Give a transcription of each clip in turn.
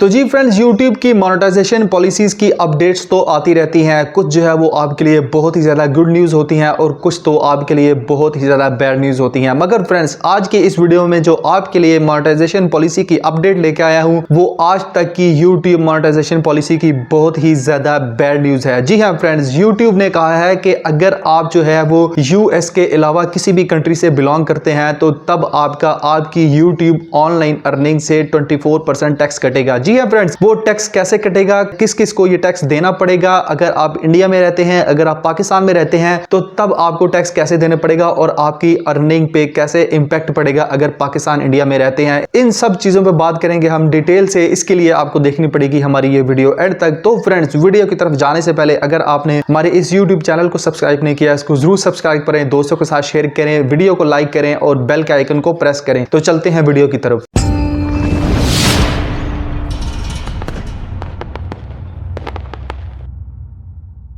तो जी friends, YouTube की monetization policies की अपडेट्स तो आती रहती हैं। कुछ जो है वो आपके लिए बहुत ही ज़्यादा गुड न्यूज़ होती हैं और कुछ तो आपके लिए बहुत ही ज़्यादा बैड न्यूज़ होती हैं। मगर फ्रेंड्स, आज की इस वीडियो में जो आपके लिए मोनेटाइजेशन पॉलिसी की अपडेट लेके आया हूँ वो आज तक की YouTube मोनेटाइजेशन पॉलिसी की बहुत ही ज़्यादा बैड न्यूज़ है। जी हाँ फ्रेंड्स, YouTube ने कहा है कि अगर आप जो है वो US के अलावा किसी भी कंट्री से बिलोंग करते हैं तो तब आपकी YouTube ऑनलाइन अर्निंग से 24% टैक्स कटेगा। जी हाँ फ्रेंड्स, वो टैक्स कैसे कटेगा, किस किस को ये टैक्स देना पड़ेगा, अगर आप इंडिया में रहते हैं, अगर आप पाकिस्तान में रहते हैं तो तब आपको टैक्स कैसे देना पड़ेगा और आपकी अर्निंग पे कैसे इंपैक्ट पड़ेगा अगर पाकिस्तान इंडिया में रहते हैं, इन सब चीजों पे बात करेंगे हम डिटेल से। इसके लिए आपको देखनी पड़ेगी हमारी ये वीडियो एंड तक। तो फ्रेंड्स, वीडियो की तरफ जाने से पहले अगर आपने हमारे इस यूट्यूब चैनल को सब्सक्राइब नहीं किया, इसको जरूर सब्सक्राइब करें, दोस्तों के साथ शेयर करें, वीडियो को लाइक करें और बेल के आइकन को प्रेस करें। तो चलते हैं वीडियो की तरफ।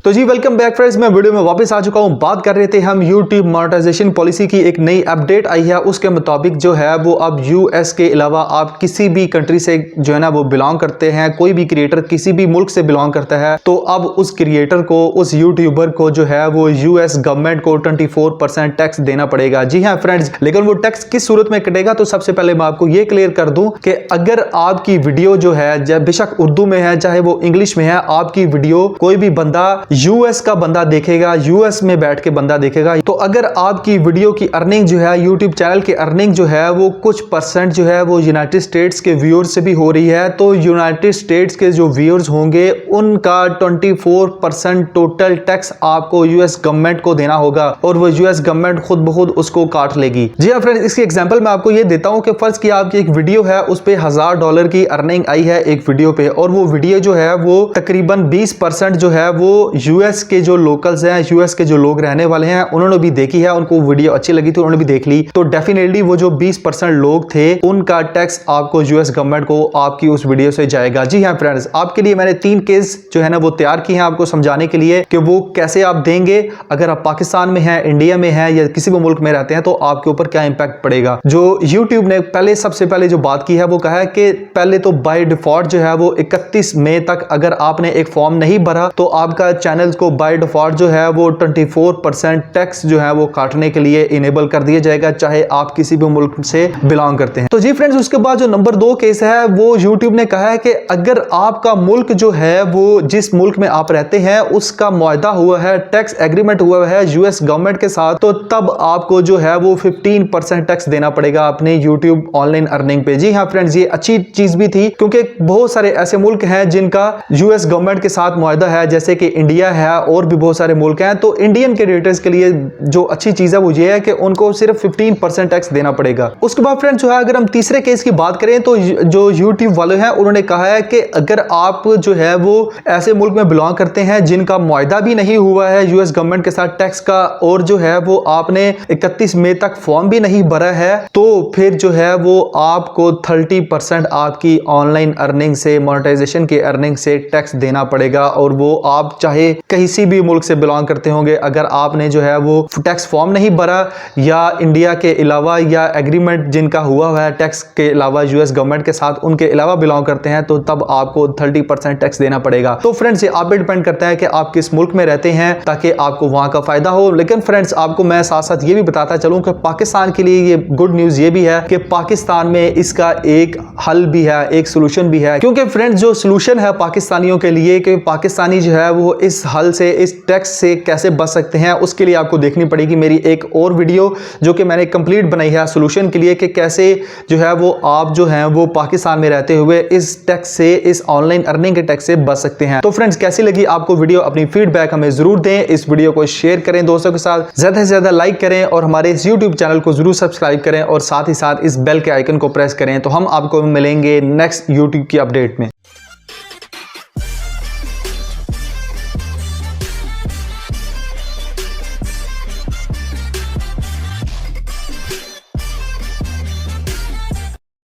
तो जी वेलकम बैक फ्रेंड्स, मैं वीडियो में वापस आ चुका हूं। बात कर रहे थे हम YouTube मोनेटाइजेशन पॉलिसी की। एक नई अपडेट आई है, उसके मुताबिक जो है वो अब US के अलावा आप किसी भी कंट्री से जो है ना वो बिलोंग करते हैं, कोई भी क्रिएटर किसी भी मुल्क से बिलोंग करता है तो अब उस क्रिएटर को, उस यूट्यूबर को जो है वो US गवर्नमेंट को 24% टैक्स देना पड़ेगा। जी हाँ फ्रेंड्स, लेकिन वो टैक्स किस सूरत में कटेगा तो सबसे पहले मैं आपको ये क्लियर कर दूं कि अगर आपकी वीडियो जो है बेशक उर्दू में है चाहे वो इंग्लिश में है, आपकी वीडियो कोई भी बंदा US का बंदा देखेगा, US में बैठ के बंदा देखेगा, तो अगर आपकी वीडियो की अर्निंग जो है, YouTube चैनल की अर्निंग जो है वो कुछ परसेंट जो है वो यूनाइटेड स्टेट्स के व्यूअर्स से भी हो रही है तो यूनाइटेड स्टेट्स के जो व्यूअर्स होंगे उनका 24% टोटल टैक्स आपको US गवर्नमेंट को देना होगा और वो US गवर्नमेंट खुद ब खुद उसको काट लेगी। जी हाँ फ्रेंड्स, इसकी एग्जांपल मैं आपको ये देता हूँ कि फर्ज किया आपकी एक वीडियो है, उस पे $1000 की अर्निंग आई है एक वीडियो पे और वो वीडियो जो है वो तकरीबन 20% जो है वो US के जो लोकल्स हैं, US के जो लोग रहने वाले हैं उन्होंने भी देखी है, उनको वीडियो अच्छी लगी थी, उन्होंने भी देख ली, तो डेफिनेटली वो जो 20% लोग थे उनका टैक्स आपको US गवर्नमेंट को आपकी उस वीडियो से जाएगा। जी हाँ फ्रेंड्स, आपके लिए मैंने 3 केस जो है ना वो तैयार किए हैं आपको समझाने के लिए कि वो कैसे आप देंगे अगर आप पाकिस्तान में हैं, इंडिया में हैं या किसी भी मुल्क में रहते हैं तो आपके ऊपर क्या इंपैक्ट पड़ेगा। जो YouTube ने सबसे पहले जो बात की है वो कहा है कि पहले तो बाय डिफॉल्ट जो है वो 31 मई तक अगर आपने एक फॉर्म नहीं भरा तो आपका चैनल को बाय डिफॉल्ट जो है वो 24% टैक्स जो है वो काटने के लिए इनेबल कर दिया जाएगा, चाहे आप किसी भी मुल्क से बिलोंग करते हैं। तो जी फ्रेंड्स, उसके बाद जो नंबर 2 केस है वो YouTube ने कहा है कि अगर आपका मुल्क जो है वो जिस मुल्क में आप रहते हैं उसका मुआहदा हुआ है, टैक्स एग्रीमेंट हुआ है US गवर्नमेंट के साथ, तो तब आपको जो है वो 15% टैक्स देना पड़ेगा अपने YouTube ऑनलाइन अर्निंग पे। जी हाँ फ्रेंड्स, ये अच्छी चीज भी थी क्योंकि बहुत सारे ऐसे मुल्क हैं जिनका US गवर्नमेंट के साथ मुआहदा है, जैसे कि इंडिया है और भी बहुत सारे मुल्क हैं। तो इंडियन क्रिएटर्स के लिए जो अच्छी चीज है वो ये है कि उनको सिर्फ 15% टैक्स देना पड़ेगा। उसके बाद फ्रेंड्स जो है अगर हम तीसरे केस की बात करें तो जो YouTube वाले हैं उन्होंने कहा है कि अगर आप जो है वो ऐसे मुल्क में बिलोंग करते हैं जिनका मुआहदा भी नहीं हुआ है US गवर्नमेंट के साथ टैक्स का और जो है वो आपने 31 मई तक फॉर्म भी नहीं भरा है तो फिर जो है वो आपको 30% आपकी ऑनलाइन अर्निंग से, मोनेटाइजेशन की अर्निंग से टैक्स देना पड़ेगा और वो आप चाहे किसी भी मुल्क से बिलोंग करते होंगे, अगर आपने जो है वो टैक्स फॉर्म नहीं भरा या इंडिया के अलावा या एग्रीमेंट जिनका हुआ है टैक्स के अलावा US गवर्नमेंट के साथ उनके अलावा बिलोंग करते हैं तो तब आपको 30% टैक्स देना पड़ेगा। तो फ्रेंड्स, ये आप पे डिपेंड करता है कि आप किस मुल्क में रहते हैं ताकि आपको वहां का फायदा हो। लेकिन फ्रेंड्स, आपको मैं साथ साथ ये भी बताता चलूं कि पाकिस्तान के लिए ये गुड न्यूज ये भी है कि पाकिस्तान में इसका एक हल भी है, एक सोल्यूशन भी है, क्योंकि फ्रेंड्स जो सोल्यूशन है पाकिस्तानियों के लिए कि पाकिस्तानी जो है वो इस हल से, इस टैक्स से कैसे बच सकते हैं, उसके लिए आपको देखनी पड़ेगी मेरी एक और वीडियो जो कि मैंने कंप्लीट बनाई है सोल्यूशन के लिए कि कैसे जो है वो आप जो हैं वो पाकिस्तान में रहते हुए इस टैक्स से, इस ऑनलाइन अर्निंग के टैक्स से बच सकते हैं। तो फ्रेंड्स, कैसी लगी आपको वीडियो, अपनी फीडबैक हमें जरूर दें, इस वीडियो को शेयर करें दोस्तों के साथ, ज्यादा से ज्यादा लाइक करें और हमारे इस YouTube चैनल को जरूर सब्सक्राइब करें और साथ ही साथ इस बेल के आइकन को प्रेस करें। तो हम आपको मिलेंगे नेक्स्ट YouTube की अपडेट में।